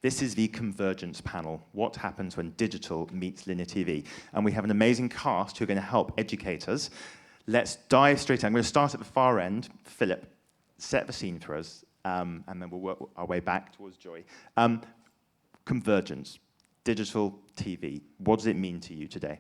This is the Convergence panel. What happens when digital meets linear TV? And we have an amazing cast who are going to help educate us. Let's dive straight in. I'm going to start at the far end. Philip, set the scene for us, and then we'll work our way back towards Joy. Convergence, digital TV. What does it mean to you today?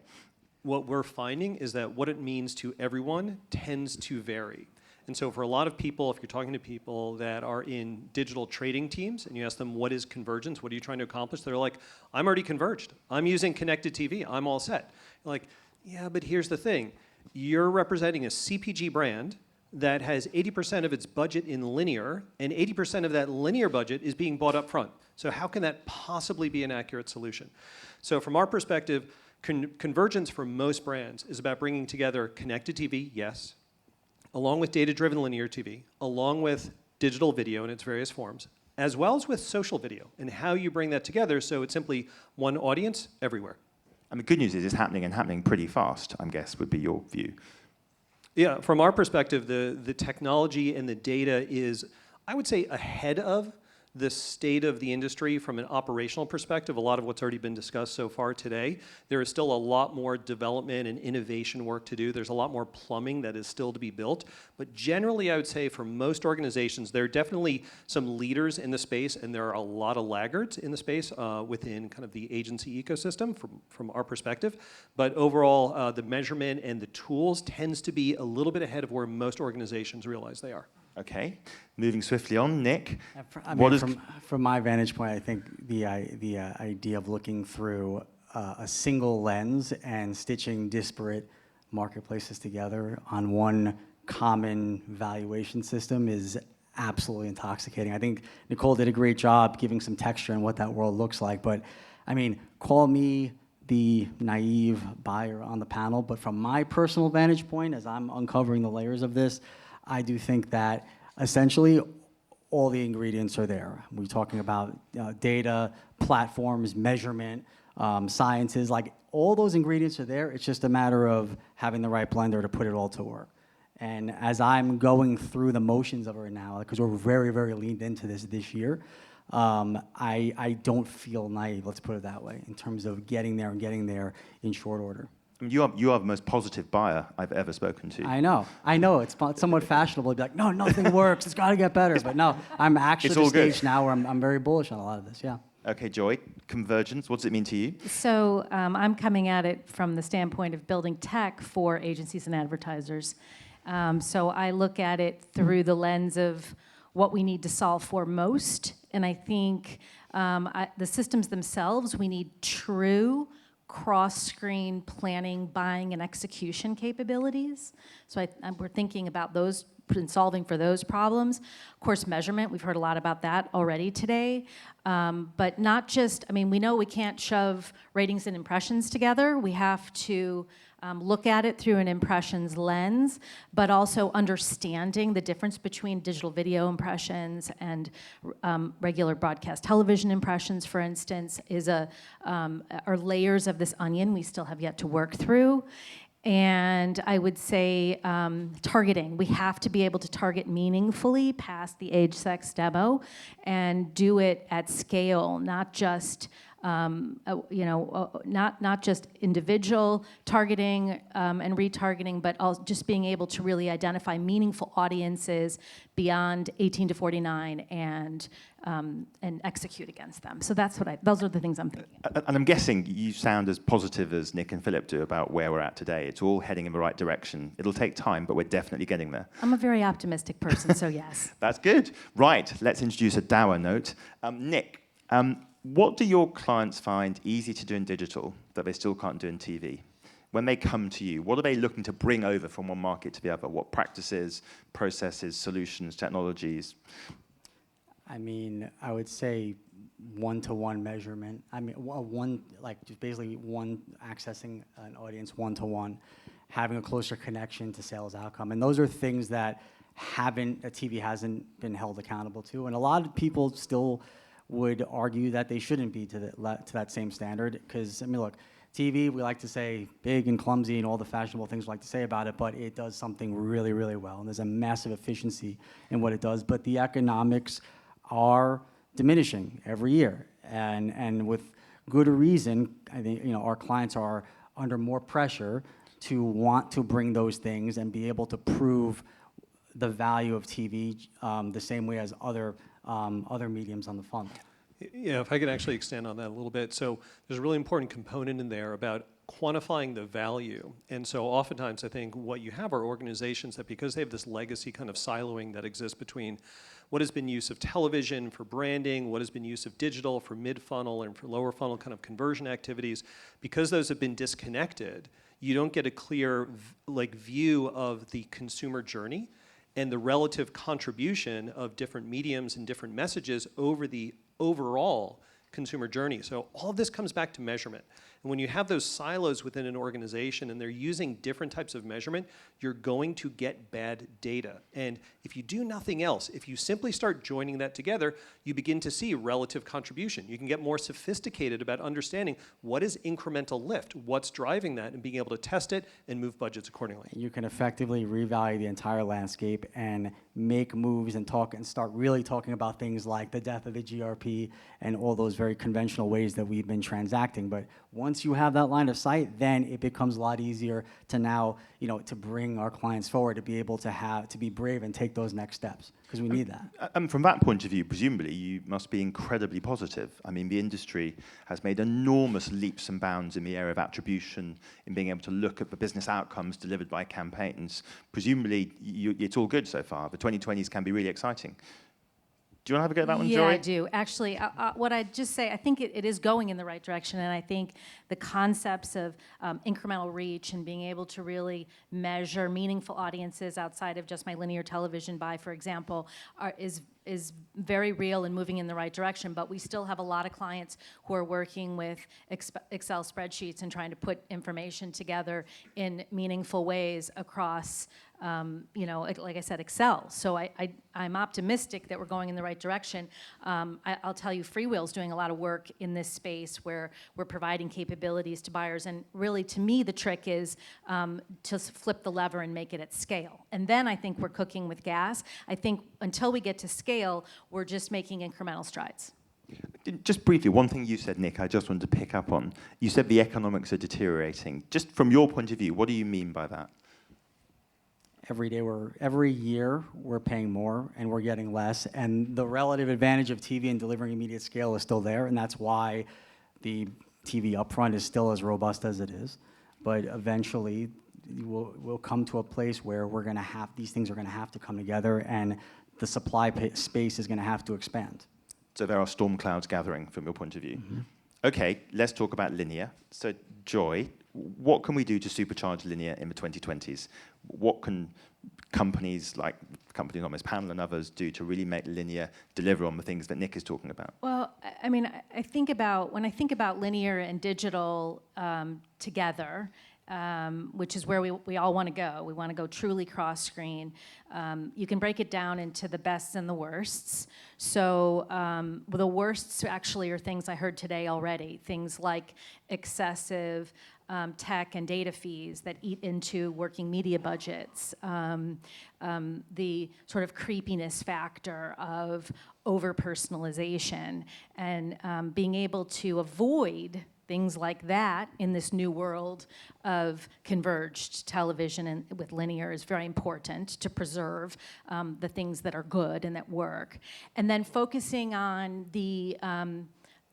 What we're finding is that what it means to everyone tends to vary. And so for a lot of people, if you're talking to people that are in digital trading teams and you ask them, what is convergence? What are you trying to accomplish? They're like, I'm already converged. I'm using connected TV. I'm all set. You're like, yeah, but here's the thing. You're representing a CPG brand that has 80% of its budget in linear, and 80% of that linear budget is being bought up front. So how can that possibly be an accurate solution? So from our perspective, convergence for most brands is about bringing together connected TV, yes, along with data-driven linear TV, along with digital video in its various forms, as well as with social video, and how you bring that together so it's simply one audience everywhere. And the good news is it's happening and happening pretty fast, I guess, would be your view. Yeah, from our perspective, the technology and the data is, I would say, ahead of the state of the industry from an operational perspective. A lot of what's already been discussed so far today. There is still a lot more development and innovation work to do. There's a lot more plumbing that is still to be built. But generally, I would say for most organizations, there are definitely some leaders in the space, and there are a lot of laggards in the space within kind of the agency ecosystem from our perspective. But overall, the measurement and the tools tends to be a little bit ahead of where most organizations realize they are. Okay, moving swiftly on, Nick. From my vantage point, I think the idea of looking through a single lens and stitching disparate marketplaces together on one common valuation system is absolutely intoxicating. I think Nicole did a great job giving some texture on what that world looks like. But I mean, call me the naive buyer on the panel, but from my personal vantage point, as I'm uncovering the layers of this, I do think that essentially all the ingredients are there. We're talking about data, platforms, measurement, sciences, like all those ingredients are there. It's just a matter of having the right blender to put it all to work. And as I'm going through the motions of it now, because we're very, very leaned into this year, I don't feel naive, let's put it that way, in terms of getting there and getting there in short order. You are the most positive buyer I've ever spoken to. I know. It's somewhat fashionable to be like, no, nothing works. It's got to get better. But no, I'm actually at the stage now where I'm very bullish on a lot of this, yeah. Okay, Joy, convergence, what does it mean to you? So I'm coming at it from the standpoint of building tech for agencies and advertisers. So I look at it through the lens of what we need to solve for most. And I think the systems themselves, we need true cross-screen planning, buying, and execution capabilities. So we're thinking about those and solving for those problems. Of course, measurement, we've heard a lot about that already today. But not just, I mean, we know we can't shove ratings and impressions together. We have to look at it through an impressions lens, but also understanding the difference between digital video impressions and regular broadcast television impressions, for instance, are layers of this onion we still have yet to work through. And I would say targeting. We have to be able to target meaningfully past the age sex demo and do it at scale, not just not just individual targeting and retargeting, but also just being able to really identify meaningful audiences beyond 18 to 49 and execute against them. So those are the things I'm thinking. And I'm guessing you sound as positive as Nick and Philip do about where we're at today. It's all heading in the right direction. It'll take time, but we're definitely getting there. I'm a very optimistic person, so yes. That's good. Right, let's introduce a dour note. Nick, what do your clients find easy to do in digital that they still can't do in TV? When they come to you, what are they looking to bring over from one market to the other? What practices, processes, solutions, technologies? I mean, I would say one-to-one measurement. I mean, just basically accessing an audience one-to-one, having a closer connection to sales outcome. And those are things that TV hasn't been held accountable to. And a lot of people still would argue that they shouldn't be to that same standard. Because, I mean, look, TV, we like to say big and clumsy and all the fashionable things we like to say about it, but it does something really, really well. And there's a massive efficiency in what it does. But the economics are diminishing every year. And with good reason, I think our clients are under more pressure to want to bring those things and be able to prove the value of TV the same way as other mediums on the funnel. Yeah, if I could actually extend on that a little bit. So there's a really important component in there about quantifying the value. And so oftentimes I think what you have are organizations that, because they have this legacy kind of siloing that exists between what has been use of television for branding, what has been use of digital for mid-funnel and for lower funnel kind of conversion activities, because those have been disconnected, you don't get a clear view of the consumer journey and the relative contribution of different mediums and different messages over the overall consumer journey. So all of this comes back to measurement. And when you have those silos within an organization and they're using different types of measurement, you're going to get bad data. And if you do nothing else, if you simply start joining that together, you begin to see relative contribution. You can get more sophisticated about understanding what is incremental lift, what's driving that, and being able to test it and move budgets accordingly. You can effectively revalue the entire landscape and make moves and talk and start really talking about things like the death of the GRP and all those very conventional ways that we've been transacting. But once you have that line of sight, then it becomes a lot easier to now, to bring our clients forward, to be able to be brave and take those next steps, because we need that. And from that point of view, presumably, you must be incredibly positive. I mean, the industry has made enormous leaps and bounds in the area of attribution, in being able to look at the business outcomes delivered by campaigns. Presumably, it's all good so far. The 2020s can be really exciting. Do you want to have a go at that one, Yeah, Joy? I do. Actually, what I'd just say, I think it is going in the right direction, and I think the concepts of incremental reach and being able to really measure meaningful audiences outside of just my linear television buy, for example, is very real and moving in the right direction. But we still have a lot of clients who are working with Excel spreadsheets and trying to put information together in meaningful ways across like I said, Excel. So I'm optimistic that we're going in the right direction. I'll tell you, FreeWheel's doing a lot of work in this space where we're providing capabilities to buyers. And really, to me, the trick is to flip the lever and make it at scale. And then I think we're cooking with gas. I think until we get to scale, we're just making incremental strides. Just briefly, one thing you said, Nick, I just wanted to pick up on. You said the economics are deteriorating. Just from your point of view, what do you mean by that? Every year we're paying more and we're getting less, and the relative advantage of TV and delivering immediate scale is still there, and that's why the TV upfront is still as robust as it is. But eventually, we'll come to a place where these things are going to have to come together, and the supply space is going to have to expand. So there are storm clouds gathering from your point of view. Mm-hmm. Okay, let's talk about linear. So Joy, what can we do to supercharge linear in the 2020s? What can companies like companies on this panel and others do to really make linear deliver on the things that Nick is talking about? Well, I mean, when I think about linear and digital together, which is where we all want to go. We want to go truly cross-screen. You can break it down into the bests and the worsts. So the worsts actually are things I heard today already, things like excessive tech and data fees that eat into working media budgets, the sort of creepiness factor of over-personalization, and being able to avoid things like that in this new world of converged television and with linear is very important to preserve the things that are good and that work. And then focusing on the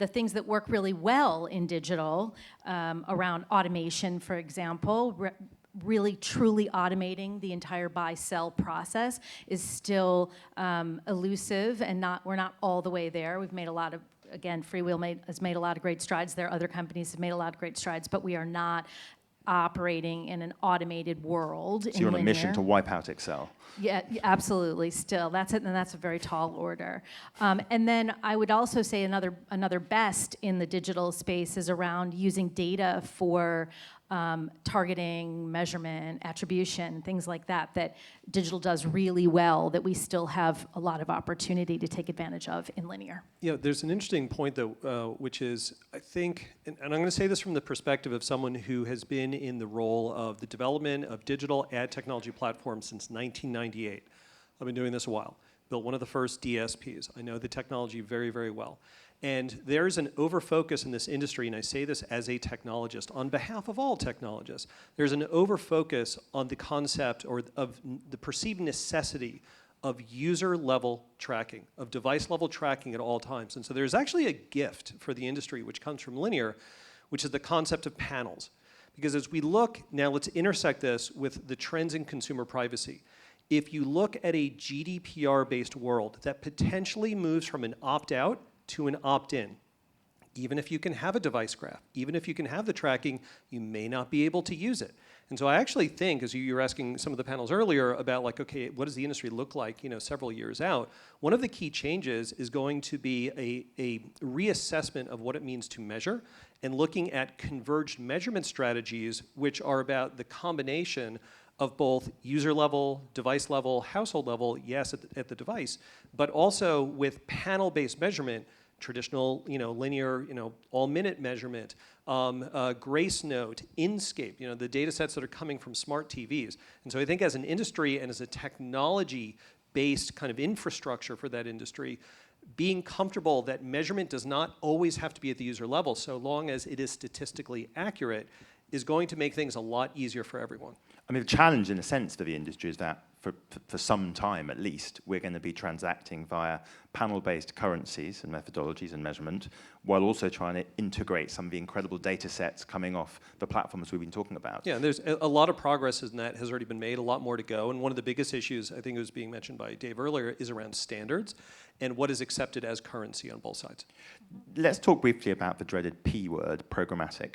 things that work really well in digital around automation, for example, really truly automating the entire buy-sell process is still elusive, and we're not all the way there. We've made a lot of, again, FreeWheel has made a lot of great strides there. Other companies have made a lot of great strides, but we are not operating in an automated world. So you're on a mission to wipe out Excel. Yeah, absolutely. Still, that's it, and that's a very tall order. And then I would also say another best in the digital space is around using data for targeting, measurement, attribution, things like that, that digital does really well, that we still have a lot of opportunity to take advantage of in linear. Yeah, there's an interesting point, though, which is, I think, and I'm going to say this from the perspective of someone who has been in the role of the development of digital ad technology platforms since 1998. I've been doing this a while. Built one of the first DSPs. I know the technology very, very well. And there's an overfocus in this industry, and I say this as a technologist, on behalf of all technologists. There's an overfocus on the concept or of the perceived necessity of user-level tracking, of device-level tracking at all times. And so there's actually a gift for the industry which comes from linear, which is the concept of panels. Because as we look, now let's intersect this with the trends in consumer privacy. If you look at a GDPR-based world that potentially moves from an opt-out to an opt-in, even if you can have a device graph, even if you can have the tracking, you may not be able to use it. And so I actually think, as you were asking some of the panels earlier about like, okay, what does the industry look like, several years out? One of the key changes is going to be a reassessment of what it means to measure and looking at converged measurement strategies, which are about the combination of both user level, device level, household level, yes, at the device, but also with panel-based measurement, traditional, linear, all-minute measurement, Grace Note, Inscape, the data sets that are coming from smart TVs. And so I think as an industry and as a technology-based kind of infrastructure for that industry, being comfortable that measurement does not always have to be at the user level, so long as it is statistically accurate, is going to make things a lot easier for everyone. I mean, the challenge in a sense for the industry is that for some time at least, we're going to be transacting via panel-based currencies and methodologies and measurement, while also trying to integrate some of the incredible data sets coming off the platforms we've been talking about. Yeah, and there's a lot of progress in that has already been made, a lot more to go. And one of the biggest issues, I think it was being mentioned by Dave earlier, is around standards and what is accepted as currency on both sides. Let's talk briefly about the dreaded P word, programmatic.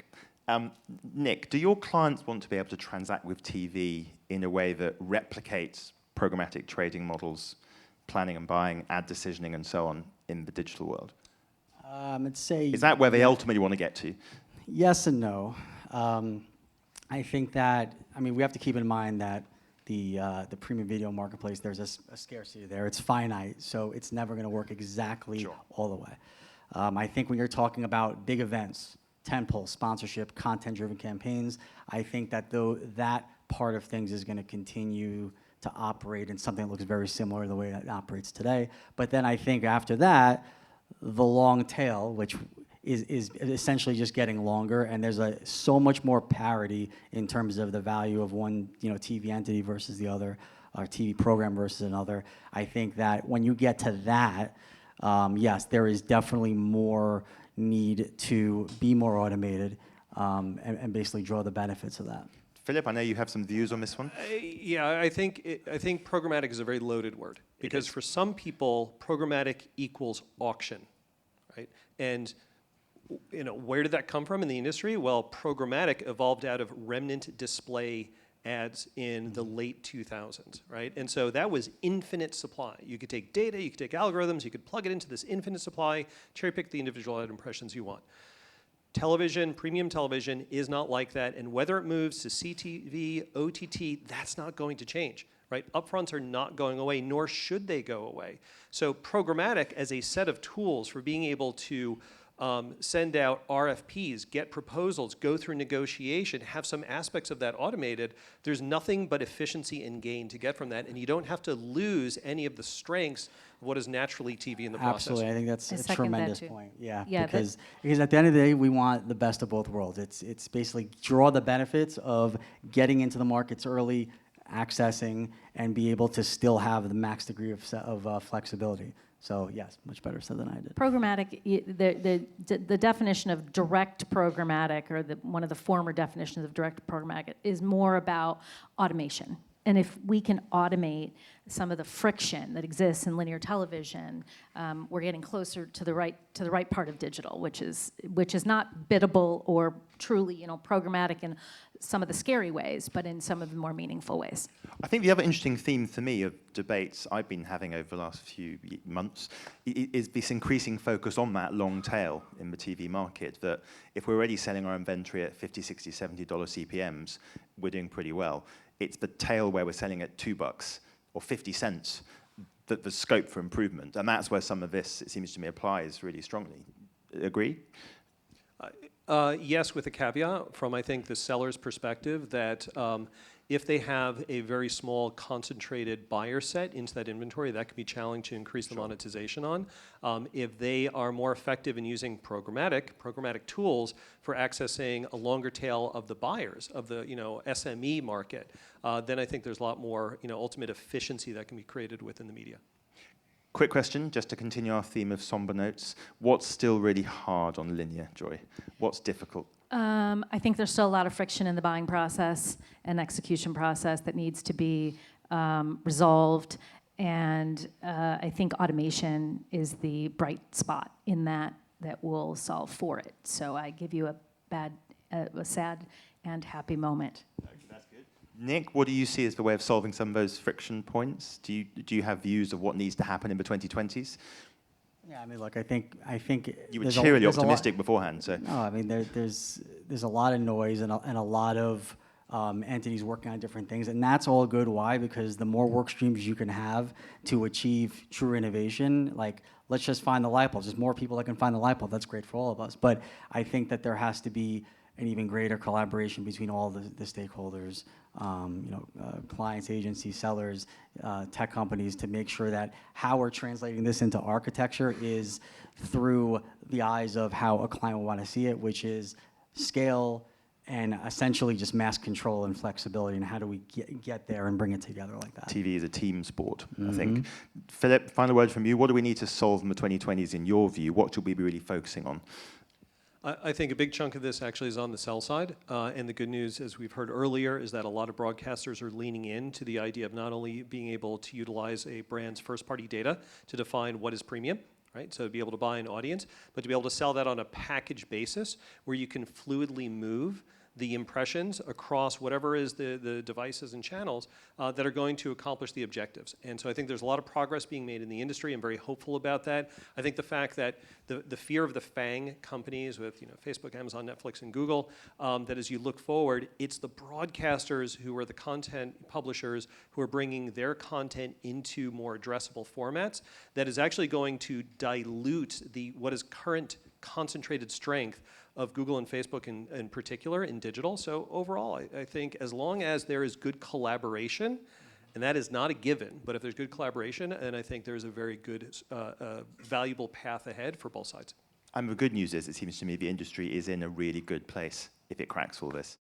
Nick, do your clients want to be able to transact with TV in a way that replicates programmatic trading models, planning and buying, ad decisioning, and so on in the digital world? I'd say... Is that where they ultimately want to get to? Yes and no. I think that, we have to keep in mind that the premium video marketplace, there's a scarcity there. It's finite, so it's never going to work exactly all the way. I think when you're talking about big events, tentpole, sponsorship, content-driven campaigns, I think that that part of things is going to continue to operate in something that looks very similar to the way it operates today. But then I think after that, the long tail, which is essentially just getting longer, and there's so much more parity in terms of the value of one TV entity versus the other, or TV program versus another. I think that when you get to that, yes, there is definitely more need to be more automated and basically draw the benefits of that. Philip, I know you have some views on this one. Yeah, I think programmatic is a very loaded word because for some people, programmatic equals auction, right? And where did that come from in the industry? Well, programmatic evolved out of remnant display ads in the late 2000s, right? And so that was infinite supply. You could take data, you could take algorithms, you could plug it into this infinite supply, cherry pick the individual ad impressions you want. Television, premium television is not like that, and whether it moves to CTV, OTT, that's not going to change, right? Upfronts are not going away, nor should they go away. So programmatic as a set of tools for being able to send out RFPs, get proposals, go through negotiation, have some aspects of that automated, there's nothing but efficiency and gain to get from that, and you don't have to lose any of the strengths of what is naturally TV in the process. Absolutely, I think that's a tremendous point. Yeah, because at the end of the day, we want the best of both worlds. It's basically draw the benefits of getting into the markets early, accessing, and be able to still have the max degree of flexibility. So yes, much better said than I did. Programmatic, the definition of direct programmatic, or one of the former definitions of direct programmatic, is more about automation. And if we can automate some of the friction that exists in linear television, we're getting closer to the right part of digital, which is not biddable or truly programmatic in some of the scary ways, but in some of the more meaningful ways. I think the other interesting theme for me of debates I've been having over the last few months is this increasing focus on that long tail in the TV market, that if we're already selling our inventory at $50, $60, $70 CPMs, we're doing pretty well. It's the tail where we're selling at $2 or 50 cents that the scope for improvement. And that's where some of this, it seems to me, applies really strongly. Agree? Yes, with a caveat from, I think, the seller's perspective that if they have a very small concentrated buyer set into that inventory, that can be challenging to increase the monetization on. If they are more effective in using programmatic tools for accessing a longer tail of the buyers of the SME market, then I think there's a lot more ultimate efficiency that can be created within the media. Quick question, just to continue our theme of somber notes. What's still really hard on linear, Joy? What's difficult? I think there's still a lot of friction in the buying process and execution process that needs to be resolved. And I think automation is the bright spot in that will solve for it. So I give you a sad and happy moment. That's good. Nick, what do you see as the way of solving some of those friction points? Do you have views of what needs to happen in the 2020s? Yeah, I mean, look, I think you were cheerily optimistic beforehand. So no, I mean, there's a lot of noise and a lot of entities working on different things, and that's all good. Why? Because the more work streams you can have to achieve true innovation, like let's just find the light bulb. There's more people that can find the light bulb. That's great for all of us. But I think that there has to be an even greater collaboration between all the stakeholders, clients, agencies, sellers, tech companies, to make sure that how we're translating this into architecture is through the eyes of how a client will want to see it, which is scale and essentially just mass control and flexibility, and how do we get there and bring it together like that. TV is a team sport, I think. Philip, final word from you. What do we need to solve in the 2020s in your view? What should we be really focusing on? I think a big chunk of this actually is on the sell side. And the good news, as we've heard earlier, is that a lot of broadcasters are leaning into the idea of not only being able to utilize a brand's first-party data to define what is premium, right? So to be able to buy an audience, but to be able to sell that on a package basis where you can fluidly move the impressions across whatever is the devices and channels that are going to accomplish the objectives. And so I think there's a lot of progress being made in the industry. I'm very hopeful about that. I think the fact that the fear of the FANG companies with Facebook, Amazon, Netflix, and Google, that as you look forward, it's the broadcasters who are the content publishers who are bringing their content into more addressable formats that is actually going to dilute what is current concentrated strength of Google and Facebook in particular in digital. So overall, I think as long as there is good collaboration, and that is not a given, but if there's good collaboration, then I think there's a very good, valuable path ahead for both sides. And the good news is, it seems to me the industry is in a really good place if it cracks all this.